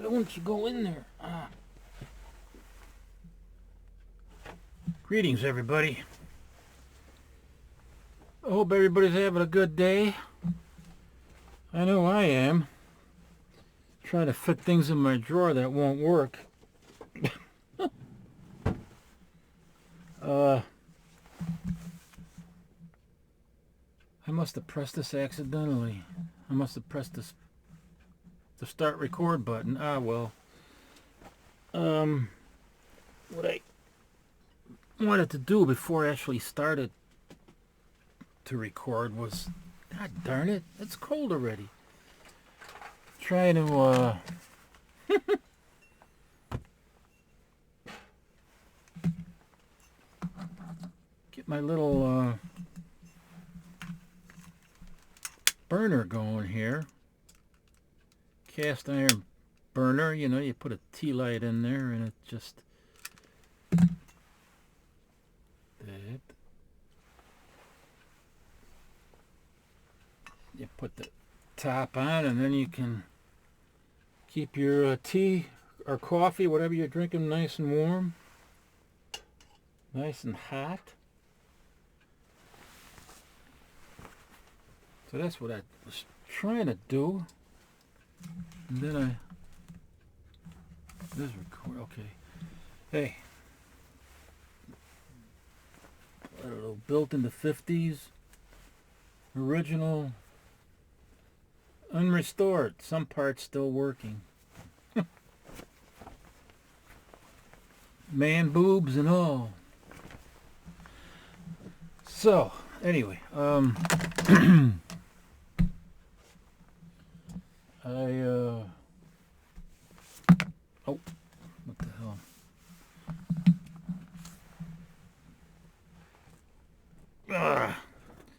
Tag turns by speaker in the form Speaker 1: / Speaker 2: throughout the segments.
Speaker 1: don't you go in there? Greetings, everybody. I hope everybody's having a good day. I know I am. Trying to fit things in my drawer that won't work. I must have pressed this accidentally. I must have pressed this the start record button. Well. What I wanted to do before I actually started to record was, God darn it, it's cold already. Trying to get my little burner going here. Cast iron burner, you know, you put a tea light in there and it just you put the top on and then you can keep your tea or coffee, whatever you're drinking, nice and warm, nice and hot. So that's what I was trying to do. And then this record, okay. Hey, I don't know, built in the 50s, original, unrestored, some parts still working. Man boobs and all. So, anyway, oh, what the hell?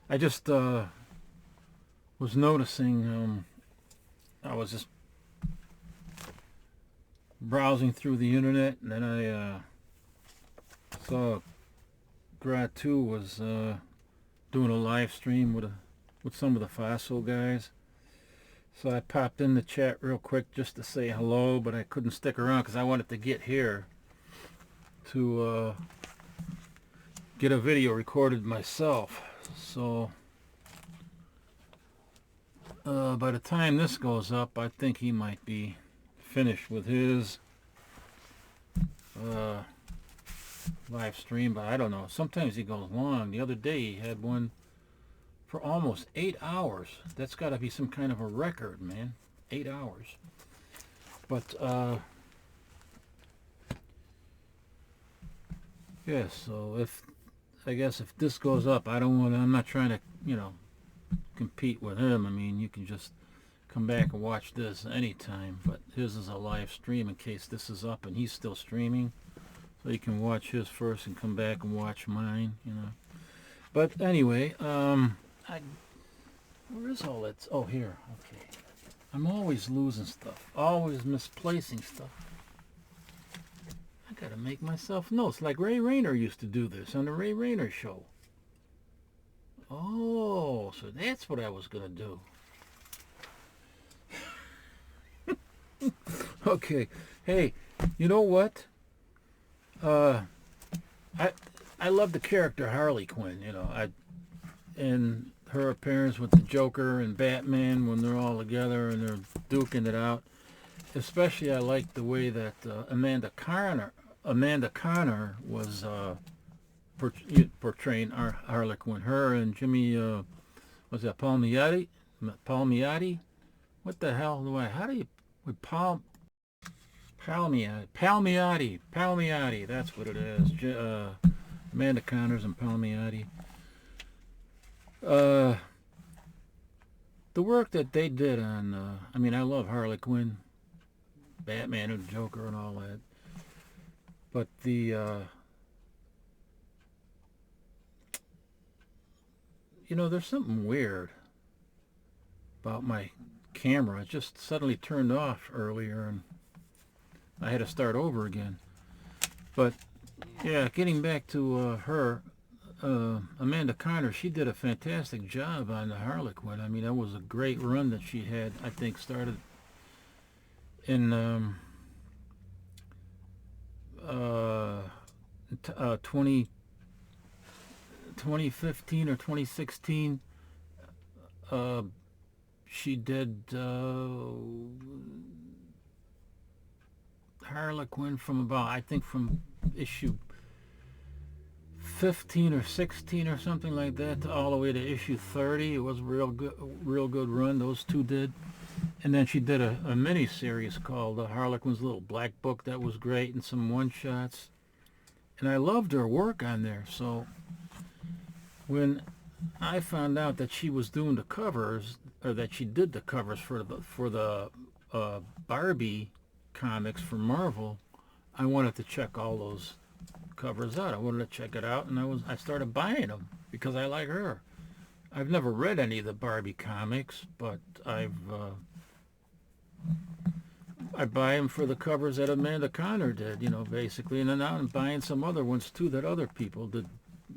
Speaker 1: I just was noticing, I was just browsing through the internet, and then I saw Grad2 was doing a live stream with some of the Fossil guys. So I popped in the chat real quick just to say hello, but I couldn't stick around because I wanted to get here to get a video recorded myself. So by the time this goes up, I think he might be finished with his live stream, but I don't know. Sometimes he goes long. The other day he had one for almost 8 hours. That's got to be some kind of a record, man. 8 hours. But yeah, so I guess if this goes up, I'm not trying to, you know, compete with him. I mean, you can just come back and watch this anytime, but his is a live stream in case this is up and he's still streaming, so you can watch his first and come back and watch mine, you know. But anyway, where is all that? Oh, here. Okay. I'm always losing stuff, always misplacing stuff. I gotta make myself notes, like Ray Rayner used to do this on the Ray Rayner show. Oh, so that's what I was gonna do. Okay. Hey, you know what? I love the character Harley Quinn. You know, and her appearance with the Joker and Batman when they're all together and they're duking it out. Especially, I like the way that Amanda Connor was portraying Harley Quinn. Her and Jimmy, was that Palmiotti? Palmiotti? What the hell do I? How do you? With Palmiotti. That's what it is. Amanda Connors and Palmiotti. The work that they did on, I mean, I love Harley Quinn, Batman and Joker and all that, but the, you know, there's something weird about my camera. It just suddenly turned off earlier and I had to start over again. But yeah, getting back to her, Amanda Connor, she did a fantastic job on the Harley Quinn. I mean, that was a great run that she had. I think started in uh, 2015 or 2016. Uh, she did Harley Quinn from about, I think, from issue 15 or 16 or something like that to all the way to issue 30. It was a real good run. Those two did. And then she did a mini series called Harley Quinn's Little Black Book that was great, and some one shots. And I loved her work on there. So when I found out that she was doing the covers, or that she did the covers for the Barbie comics for Marvel, I wanted to check all those covers out. I wanted to check it out, and I started buying them because I like her. I've never read any of the Barbie comics, but I buy them for the covers that Amanda Conner did, basically, and then now I'm buying some other ones too that other people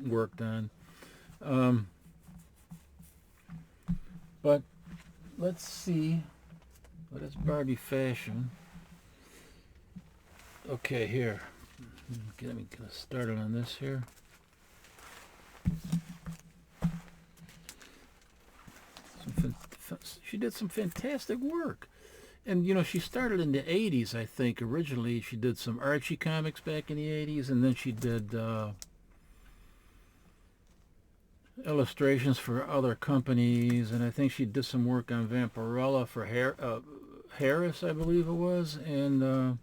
Speaker 1: worked on. But let's see. What is Barbie fashion? Okay, here. Let me get started on this here. She did some fantastic work. And, she started in the 80s, I think. Originally, she did some Archie comics back in the 80s, and then she did illustrations for other companies, and I think she did some work on Vampirella for Harris, I believe it was, and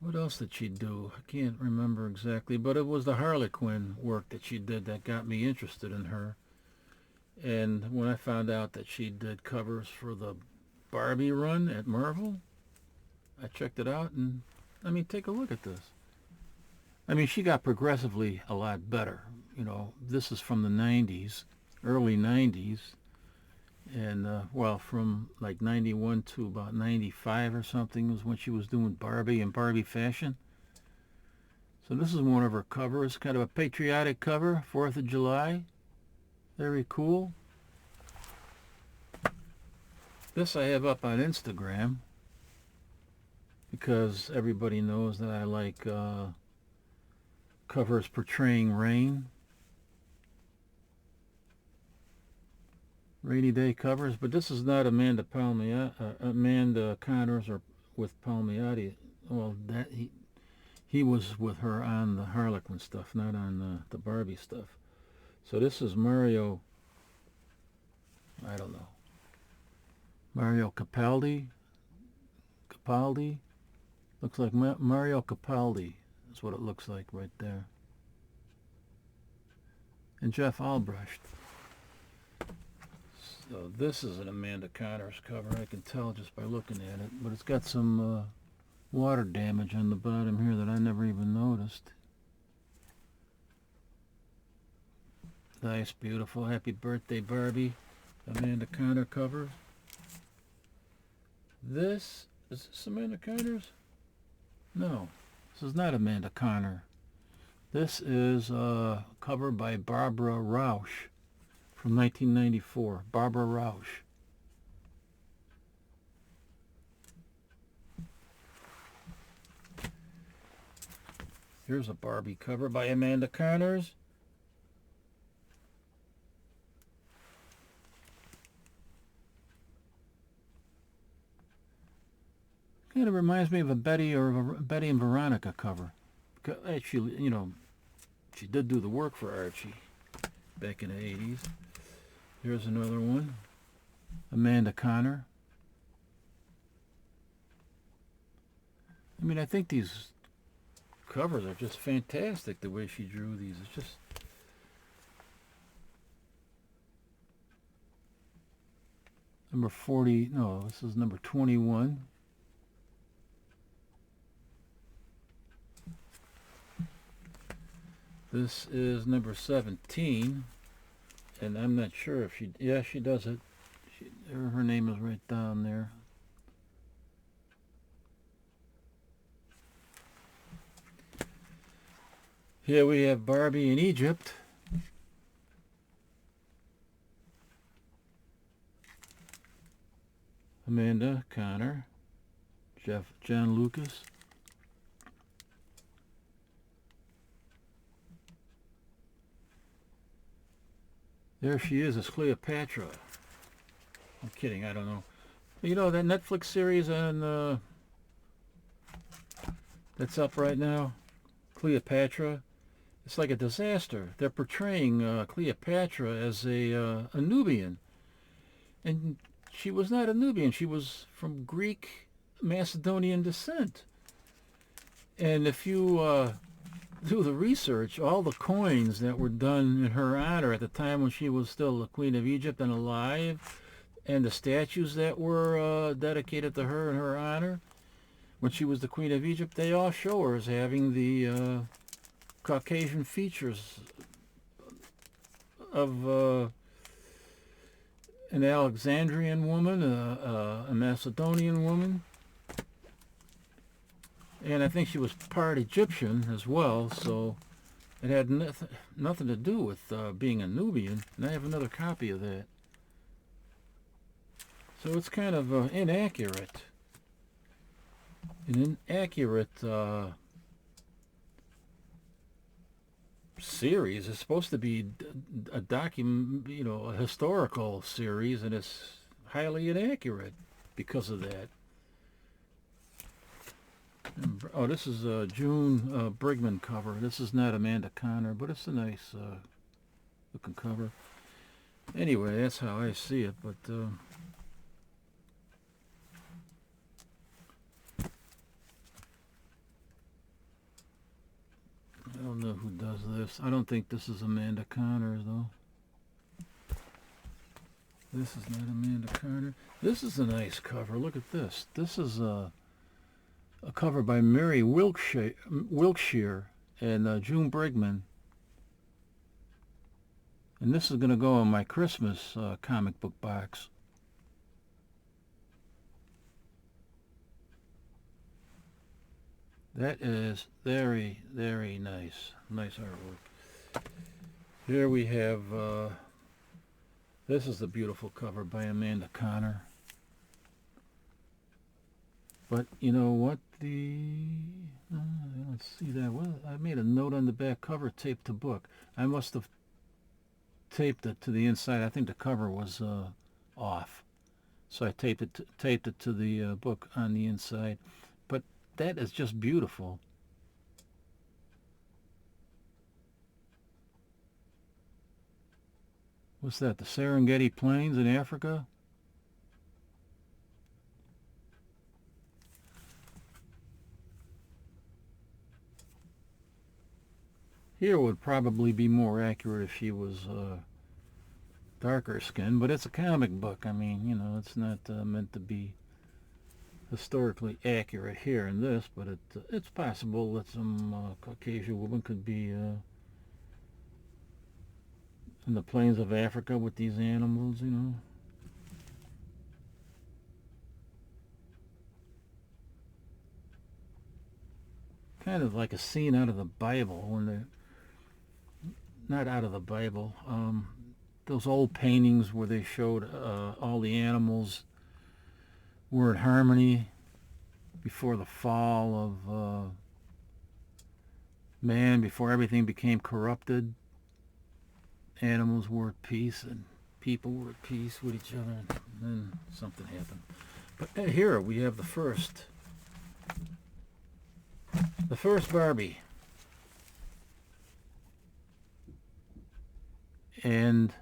Speaker 1: what else did she do? I can't remember exactly, but it was the Harley Quinn work that she did that got me interested in her. And when I found out that she did covers for the Barbie run at Marvel, I checked it out, and take a look at this. She got progressively a lot better. This is from the 90s, early 90s, and from like 91 to about 95 or something was when she was doing Barbie and Barbie fashion. So this is one of her covers, kind of a patriotic cover, 4th of July. Very cool. This I have up on Instagram because everybody knows that I like covers portraying rain. Rainy day covers, but this is not Amanda Conner's or with Palmiotti. Well, that he was with her on the Harlequin stuff, not on the Barbie stuff. So this is Mario. I don't know. Mario Capaldi. Looks like Mario Capaldi. That's what it looks like right there. And Jeff Albrecht. So this is an Amanda Conner's cover. I can tell just by looking at it. But it's got some water damage on the bottom here that I never even noticed. Nice, beautiful. Happy birthday, Barbie. Amanda Conner cover. Is this Amanda Conner's? No, this is not Amanda Conner. This is a cover by Barbara Rausch from 1994. Barbara Rausch. Here's a Barbie cover by Amanda Conner's. Kind of reminds me of a Betty and Veronica cover. Actually, she did do the work for Archie back in the 80s. Here's another one. Amanda Conner. I think these covers are just fantastic, the way she drew these. It's just... Number 40, no, this is number 21. This is number 17, and I'm not sure if she does it. Her name is right down there. Here we have Barbie in Egypt. Amanda Connor, John Lucas. There she is as Cleopatra. I'm kidding, I don't know. You know that Netflix series on that's up right now, Cleopatra? It's like a disaster. They're portraying Cleopatra as a Nubian. And she was not a Nubian. She was from Greek Macedonian descent. And if you do the research, all the coins that were done in her honor at the time when she was still the Queen of Egypt and alive, and the statues that were dedicated to her in her honor when she was the Queen of Egypt, they all show her as having the Caucasian features of an Alexandrian woman, a Macedonian woman, and I think she was part Egyptian as well, so it had nothing to do with being a Nubian. And I have another copy of that. So it's kind of inaccurate. An inaccurate series. It's supposed to be a a historical series, and it's highly inaccurate because of that. Oh, this is a June Brigman cover. This is not Amanda Connor, but it's a nice looking cover. Anyway, that's how I see it, but I don't know who does this. I don't think this is Amanda Connor, though. This is not Amanda Connor. This is a nice cover. Look at this. This is a cover by Mary Wilkshire and June Brigman. And this is going to go in my Christmas comic book box. That is very, very nice. Nice artwork. Here we have, this is the beautiful cover by Amanda Connor. But you know what? I don't see that. Well, I made a note on the back cover, taped to book. I must have taped it to the inside. I think the cover was off. So I taped it to the book on the inside. But that is just beautiful. What's that? The Serengeti Plains in Africa? Here would probably be more accurate if she was darker skinned, but it's a comic book. I mean, you know, it's not meant to be historically accurate here in this, but it's possible that some Caucasian woman could be in the plains of Africa with these animals, you know. Kind of like a scene out of the Bible, when they're not out of the Bible, those old paintings where they showed all the animals were in harmony before the fall of man, before everything became corrupted. Animals were at peace and people were at peace with each other, and then something happened. But here we have the first Barbie. And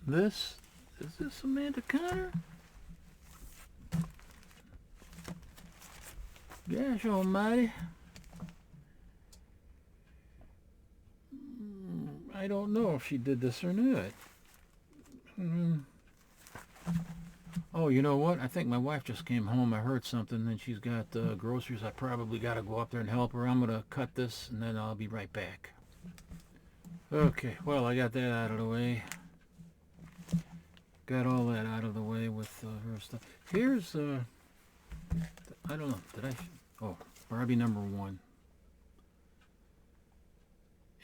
Speaker 1: is this Amanda Connor? Gosh almighty. I don't know if she did this or not. Oh, you know what? I think my wife just came home. I heard something, and she's got groceries. I probably got to go up there and help her. I'm going to cut this, and then I'll be right back. Okay, well, I got that out of the way. Got all that out of the way with her stuff. Here's, I don't know, oh, Barbie #1.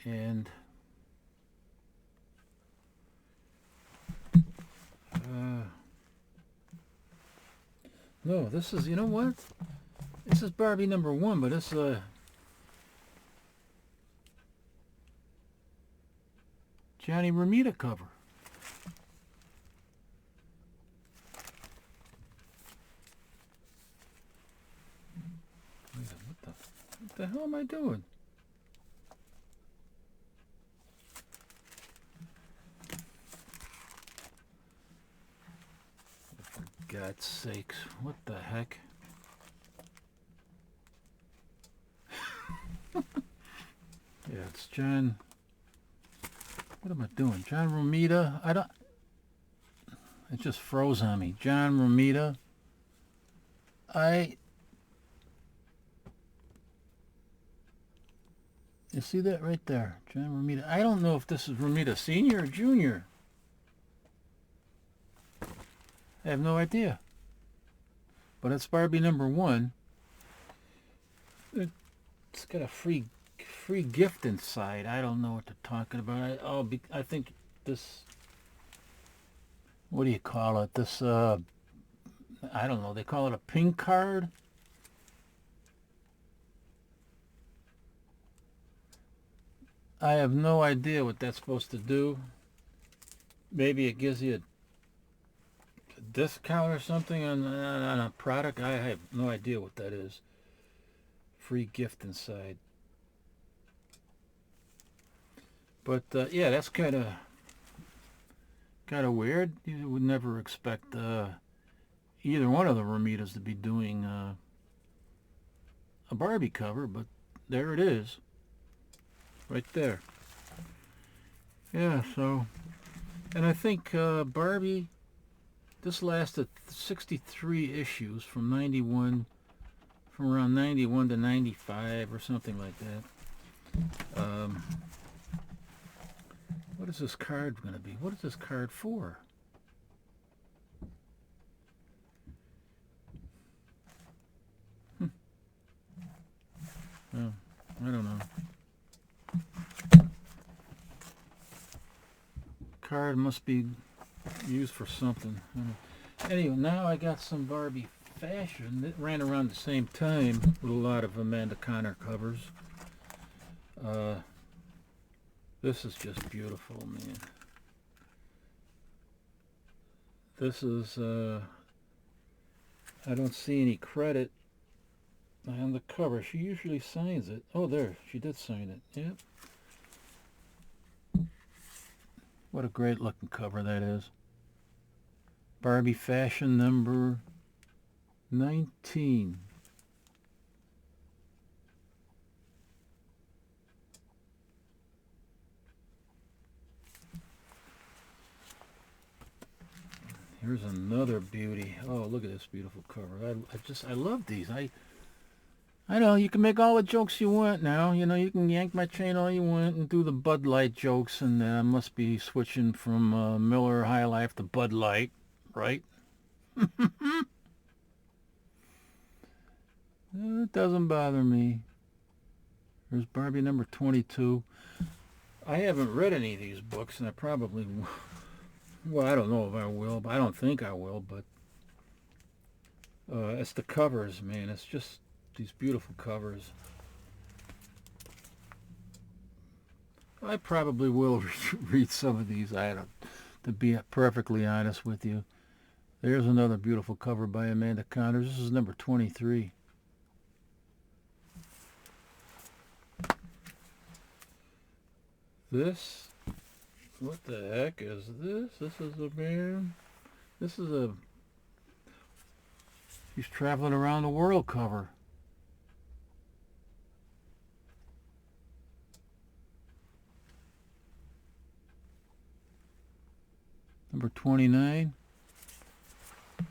Speaker 1: And, No, this is, you know what? This is Barbie #1, but it's Johnny Romita cover. What the hell am I doing? For God's sakes, what the heck? Yeah, it's John. What am I doing? John Romita. I don't. It just froze on me. John Romita. You see that right there? John Romita. I don't know if this is Romita Sr. or Jr. I have no idea. But it's Barbie #1. It's got a free gift inside. I don't know what they're talking about. I think this, what do you call it? This, I don't know. They call it a pink card. I have no idea what that's supposed to do. Maybe it gives you a discount or something on a product. I have no idea what that is. Free gift inside. But yeah, that's kind of weird. You would never expect either one of the Romitas to be doing a Barbie cover, but there it is, right there. Yeah, so, and I think Barbie, this lasted 63 issues from around 91 to 95 or something like that. What is this card going to be? What is this card for? Oh, I don't know. Card must be used for something. Anyway, now I got some Barbie fashion. It ran around the same time with a lot of Amanda Conner covers. This is just beautiful, man. This is, I don't see any credit on the cover. She usually signs it. Oh, there, she did sign it. Yep. What a great looking cover that is. Barbie fashion number 19. Here's another beauty. Oh, look at this beautiful cover. I love these. I know you can make all the jokes you want now. You know, you can yank my chain all you want and do the Bud Light jokes, and I must be switching from Miller High Life to Bud Light, right? It doesn't bother me. There's Barbie number 22. I haven't read any of these books, and I probably, well, I don't know if I will, but I don't think I will, but it's the covers, man. It's just these beautiful covers. I probably will read some of these. To be perfectly honest with you. There's another beautiful cover by Amanda Conner. This is number 23. This, what the heck is this? This is a man. This is a, he's traveling around the world cover. Number 29.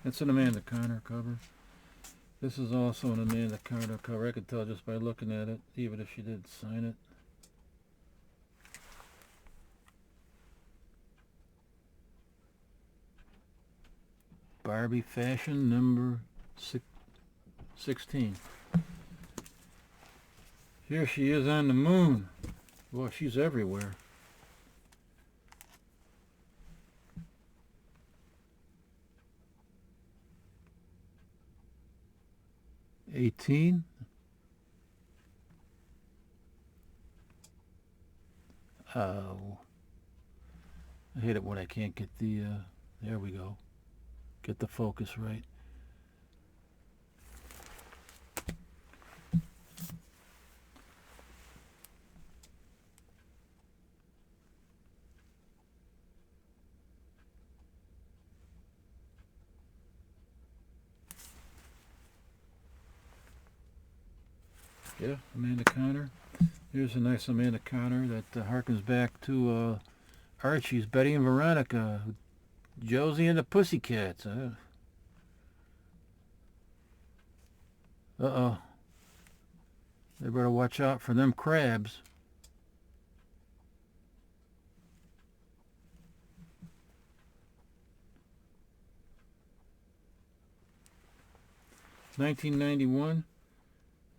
Speaker 1: That's an Amanda Conner cover. This is also an Amanda Conner cover. I could tell just by looking at it, even if she did sign it. Barbie fashion number 16. Here she is on the moon. Boy, she's everywhere. 18. Oh, I hate it when I can't get the, there we go. Get the focus right. Yeah, Amanda Connor. Here's a nice Amanda Connor that harkens back to Archie's Betty and Veronica, Josie and the Pussycats. Uh-oh. They better watch out for them crabs. $19.91.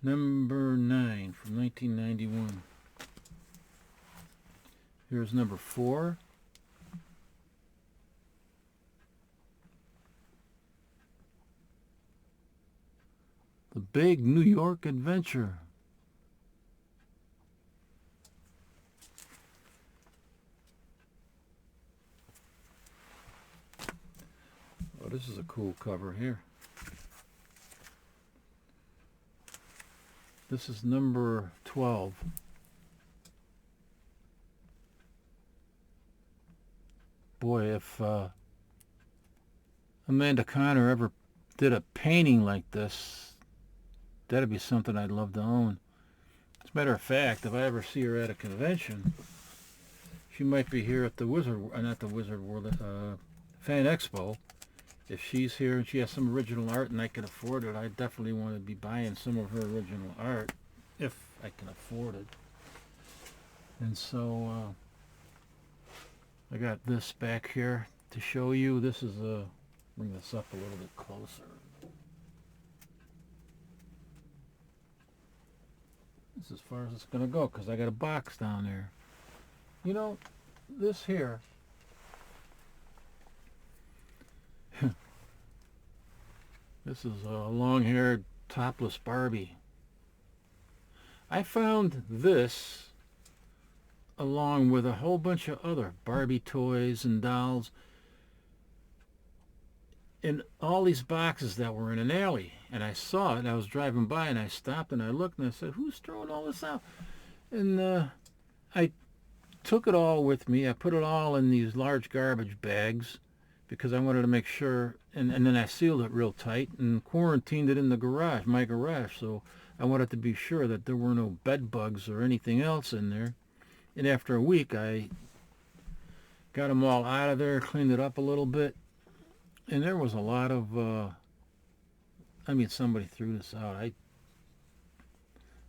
Speaker 1: Number 9 from 1991. Here's number 4. The Big New York Adventure. Oh, this is a cool cover here. This is number 12. Boy, if Amanda Connor ever did a painting like this, that'd be something I'd love to own. As a matter of fact, if I ever see her at a convention, she might be here at the not the Wizard World, Fan Expo. If she's here and she has some original art and I can afford it, I definitely want to be buying some of her original art, if I can afford it. And so I got this back here to show you. This is bring this up a little bit closer. This is as far as it's going to go because I got a box down there. You know, this here, this is a long-haired topless Barbie. I found this along with a whole bunch of other Barbie toys and dolls in all these boxes that were in an alley. And I saw it. I was driving by and I stopped and I looked and I said, who's throwing all this out? And I took it all with me. I put it all in these large garbage bags because I wanted to make sure, and then I sealed it real tight and quarantined it in the garage, my garage, so I wanted to be sure that there were no bed bugs or anything else in there. And after a week, I got them all out of there, cleaned it up a little bit, and there was a lot of, somebody threw this out.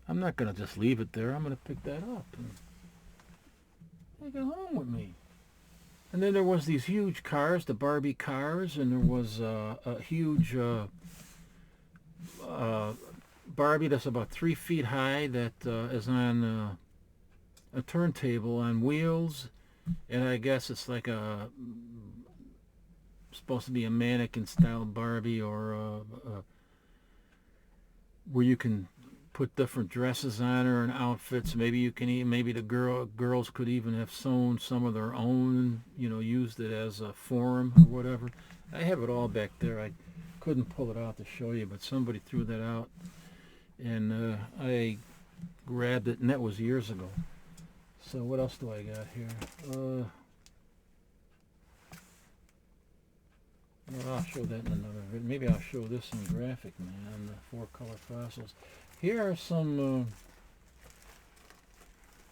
Speaker 1: I'm not going to just leave it there. I'm going to pick that up and take it home with me. And then there was these huge cars, the Barbie cars, and there was a huge Barbie that's about 3 feet high that is on a turntable on wheels, and I guess it's like supposed to be a mannequin style Barbie, or where you can put different dresses on her and outfits. Maybe you can even, maybe the girls could even have sewn some of their own, used it as a forum or whatever. I have it all back there. I couldn't pull it out to show you, but somebody threw that out, and I grabbed it, and that was years ago. So what else do I got here? Well, I'll show that in another video. Maybe I'll show this in graphic, man, the 4-color fossils. Here are some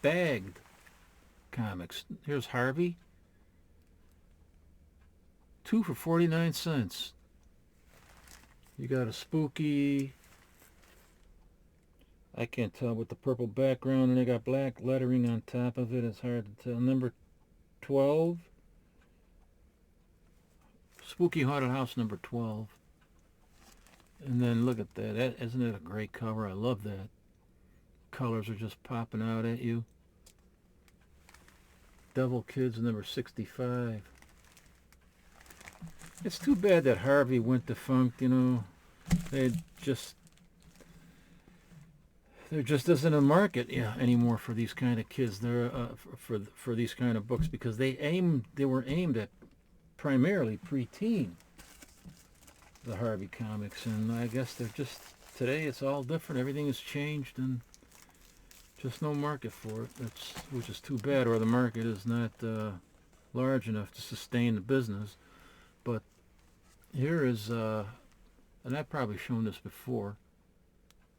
Speaker 1: bagged comics. Here's Harvey. 2 for 49 cents. You got a spooky, I can't tell, with the purple background, and they got black lettering on top of it. It's hard to tell. Number 12. Spooky Haunted House number 12. And then look at that. Isn't it a great cover? I love that. Colors are just popping out at you. Devil Kids number 65. It's too bad that Harvey went defunct, They just there just isn't a market, yeah, anymore for these kind of kids. There for these kind of books, because they were aimed at primarily preteen, the Harvey comics, and I guess they're just today it's all different. Everything has changed, and just no market for it. Which is too bad, or the market is not large enough to sustain the business. But here is, and I've probably shown this before,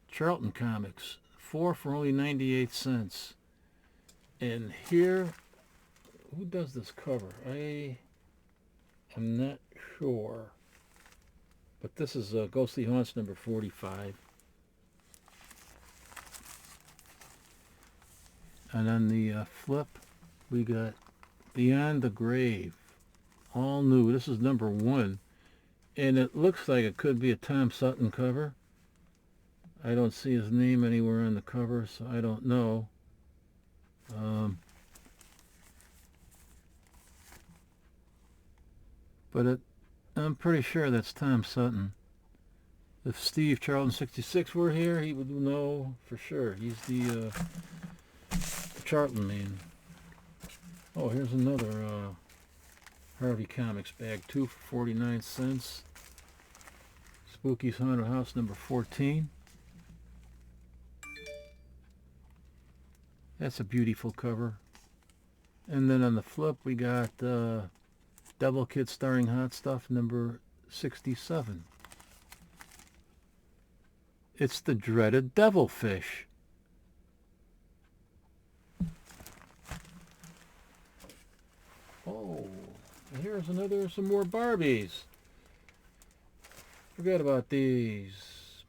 Speaker 1: Charlton comics, 4 for only 98 cents. And here, who does this cover? I am not sure. But this is Ghostly Haunts number 45. And on the flip, we got Beyond the Grave. All new. This is number 1. And it looks like it could be a Tom Sutton cover. I don't see his name anywhere on the cover, so I don't know. But I'm pretty sure that's Tom Sutton. If Steve Charlton 66 were here, he would know for sure. He's the Charlton man. Oh, here's another Harvey Comics bag, 2 for 49 cents. Spooky's Haunted House number 14. That's a beautiful cover. And then on the flip, we got Devil Kid starring Hot Stuff number 67. It's the dreaded Devilfish. Oh, and here's some more Barbies. Forgot about these.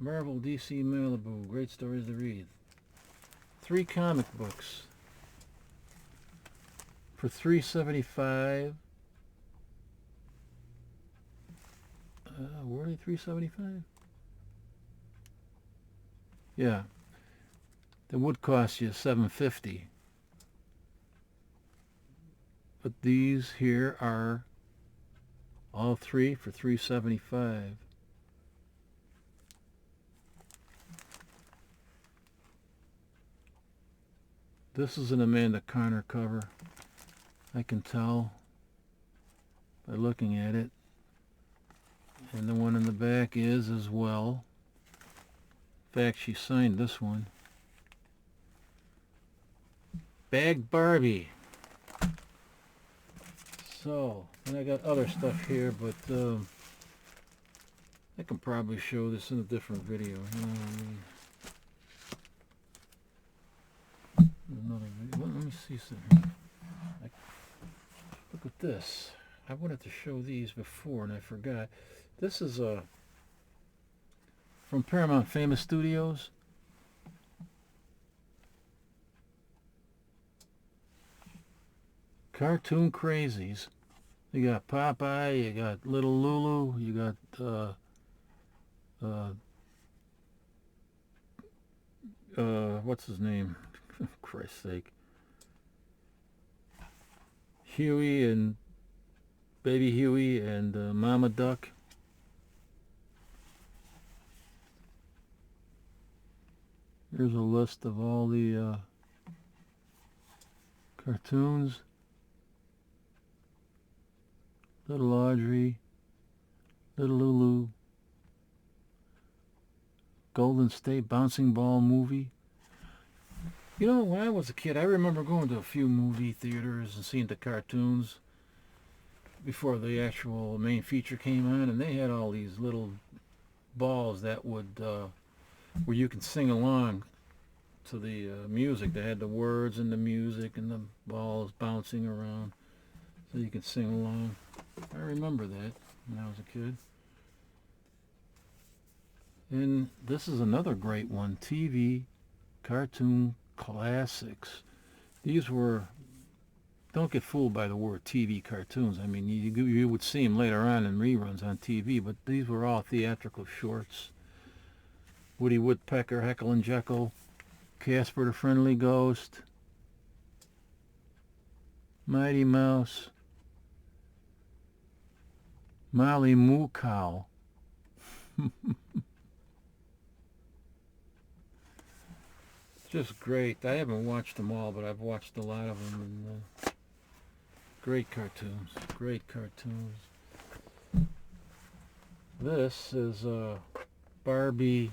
Speaker 1: Marvel, DC, Malibu, great stories to read. 3 comic books for $3.75. Were they $3.75? Yeah, that would cost you $7.50. But these here are all 3 for $3.75. This is an Amanda Connor cover. I can tell by looking at it. And the one in the back is as well. In fact, she signed this one. Bag Barbie. So, and I got other stuff here, but I can probably show this in a different video. You know what I mean? Another video. Let me see something. Look at this. I wanted to show these before and I forgot. This is from Paramount Famous Studios. Cartoon Crazies. You got Popeye, you got Little Lulu, you got what's his name? For Christ's sake. Huey and Baby Huey and Mama Duck. Here's a list of all the cartoons. Little Audrey, Little Lulu, Golden State Bouncing Ball movie. You know, when I was a kid, I remember going to a few movie theaters and seeing the cartoons before the actual main feature came on, and they had all these little balls that would, where you can sing along to the music. They had the words and the music and the balls bouncing around so you could sing along. I remember that when I was a kid. And this is another great one, TV cartoon classics. These were, don't get fooled by the word TV cartoons. I mean, you would see them later on in reruns on TV, but these were all theatrical shorts. Woody Woodpecker, Heckle and Jekyll, Casper the Friendly Ghost, Mighty Mouse, Molly Moo Cow. just great. I haven't watched them all, but I've watched a lot of them. And great cartoons. Great cartoons. This is Barbie,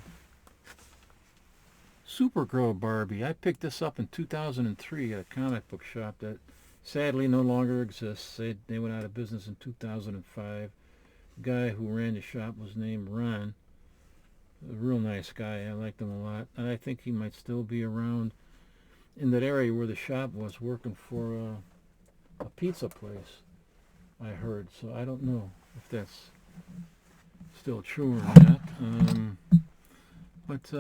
Speaker 1: Supergirl Barbie. I picked this up in 2003 at a comic book shop that sadly no longer exists. They went out of business in 2005. The guy who ran the shop was named Ron. A real nice guy. I liked him a lot. And I think he might still be around in that area where the shop was, working for a pizza place, I heard. So I don't know if that's still true or not. But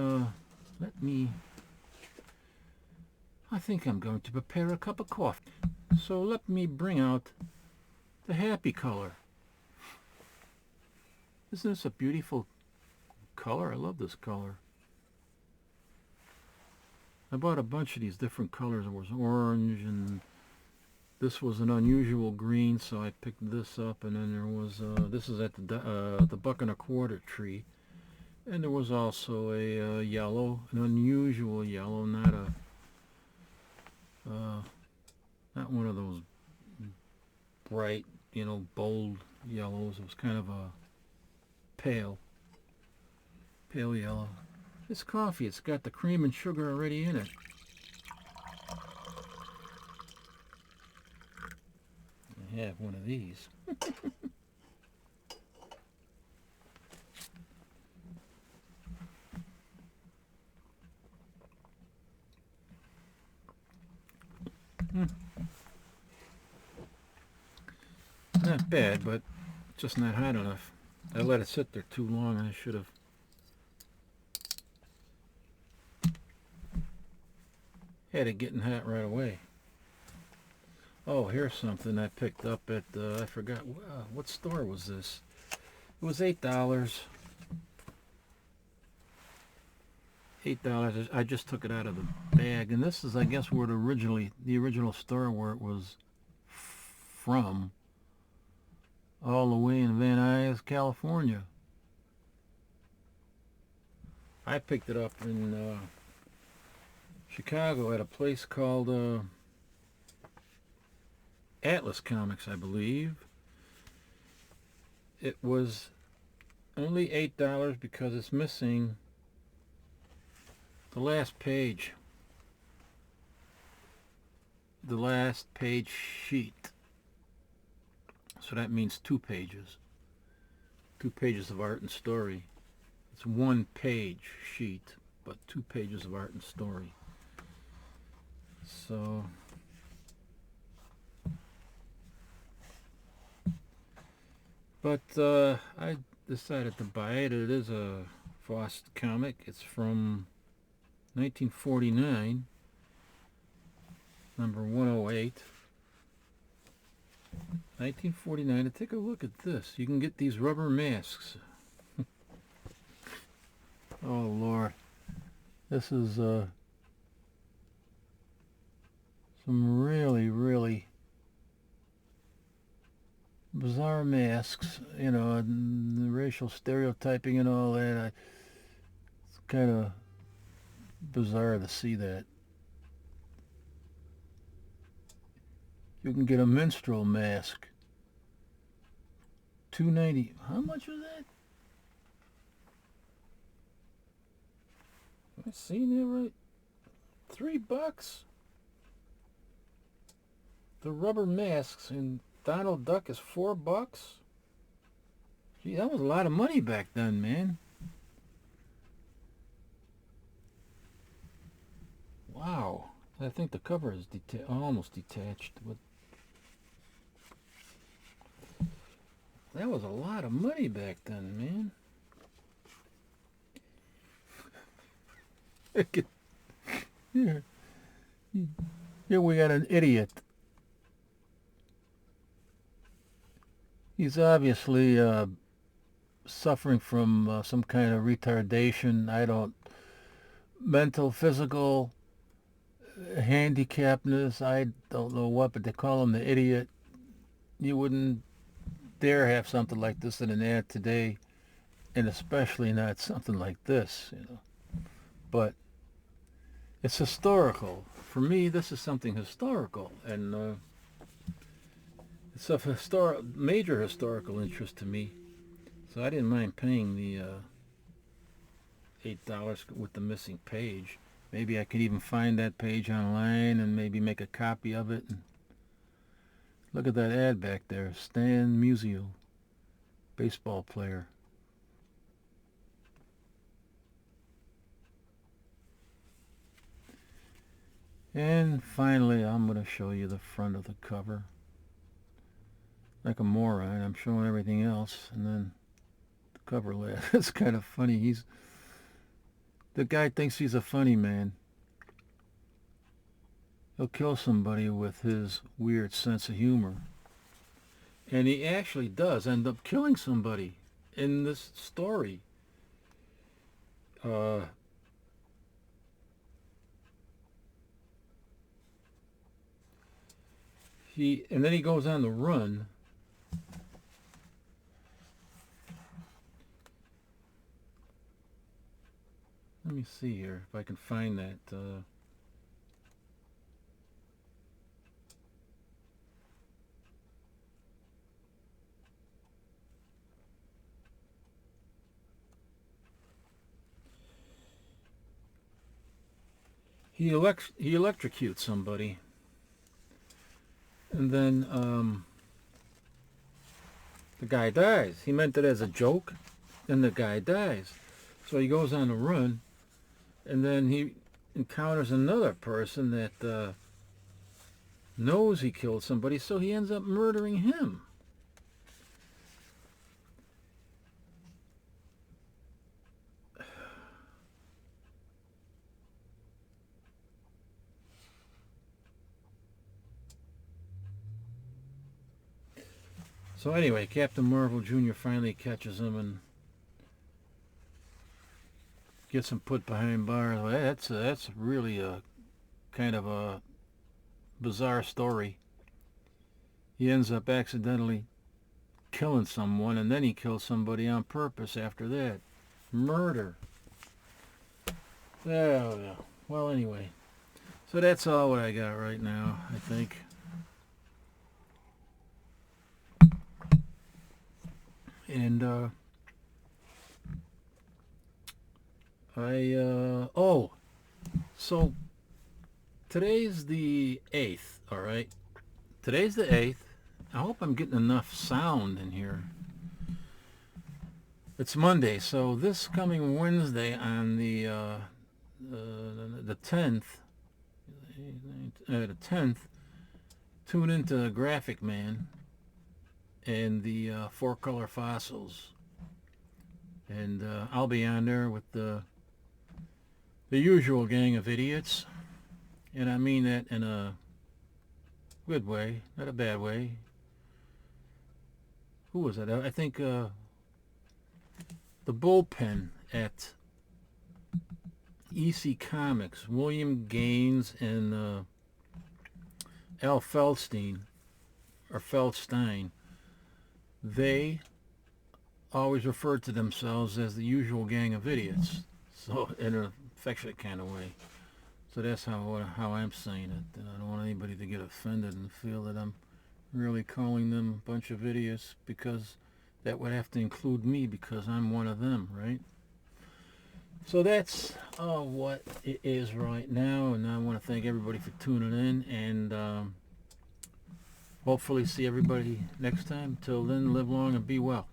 Speaker 1: I think I'm going to prepare a cup of coffee. So let me bring out the happy color. Isn't this a beautiful color? I love this color. I bought a bunch of these different colors. There was orange, and this was an unusual green, so I picked this up. And then there was this is at the buck and a quarter tree, and there was also a yellow, an unusual yellow, not one of those bright, bold yellows. It was kind of a pale yellow. This coffee, it's got the cream and sugar already in it. I have one of these. Not bad, but just not hot enough. I let it sit there too long, and I should have had it getting hot right away. Oh, here's something I picked up at, I forgot, what store was this? It was $8. $8. I just took it out of the bag, and this is, I guess, where the original store where it was from, all the way in Van Nuys, California. I picked it up in Chicago at a place called Atlas Comics, I believe. It was only $8 because it's missing the last page. The last page sheet. So that means 2 pages. 2 pages of art and story. It's 1 page sheet, but 2 pages of art and story. So but I decided to buy it. It is a Frost comic. It's from 1949, number 108. 1949. And take a look at this. You can get these rubber masks. Oh Lord, this is some really bizarre masks, and the racial stereotyping and all that. It's kind of bizarre to see that. You can get a minstrel mask. $2.90. How much was that? Am I seeing that right? $3. The rubber masks in Donald Duck is $4. Gee, that was a lot of money back then, man. Wow. I think the cover is almost detached, but that was a lot of money back then, man. Here we got an idiot. He's obviously suffering from some kind of retardation. Mental, physical, handicapness. I don't know what, but they call him the idiot. You wouldn't dare have something like this in an ad today, and especially not something like this, But It's historical. For me, this is something historical, and it's of major historical interest to me. So I didn't mind paying the $8 with the missing page. Maybe I could even find that page online and maybe make a copy of it. And look at that ad back there. Stan Musial, baseball player. And finally, I'm going to show you the front of the cover. Like a moron, I'm showing everything else, and then the cover lid. It's kind of funny. The guy thinks he's a funny man. He'll kill somebody with his weird sense of humor. And he actually does end up killing somebody in this story. And then he goes on the run. Let me see here if I can find that. He electrocutes somebody, and then the guy dies. He meant it as a joke, and the guy dies. So he goes on a run, and then he encounters another person that knows he killed somebody, so he ends up murdering him. So anyway, Captain Marvel Jr. finally catches him and gets him put behind bars. Well, that's really a kind of a bizarre story. He ends up accidentally killing someone, and then he kills somebody on purpose after that. Murder. Yeah. Well, anyway. So that's all what I got right now, I think. And so today's the 8th, all right? Today's the 8th. I hope I'm getting enough sound in here. It's Monday, so this coming Wednesday on the 10th, tune into Graphic Man and the 4-color fossils, and I'll be on there with the usual gang of idiots, and I mean that in a good way, not a bad way. Who was it? I think the bullpen at EC Comics, William Gaines and Al Feldstein, or Feldstein, they always referred to themselves as the usual gang of idiots, so in an affectionate kind of way. So that's how I'm saying it. And I don't want anybody to get offended and feel that I'm really calling them a bunch of idiots, because that would have to include me, because I'm one of them, right? So that's what it is right now, and I want to thank everybody for tuning in, and hopefully see everybody next time. Till then, live long and be well.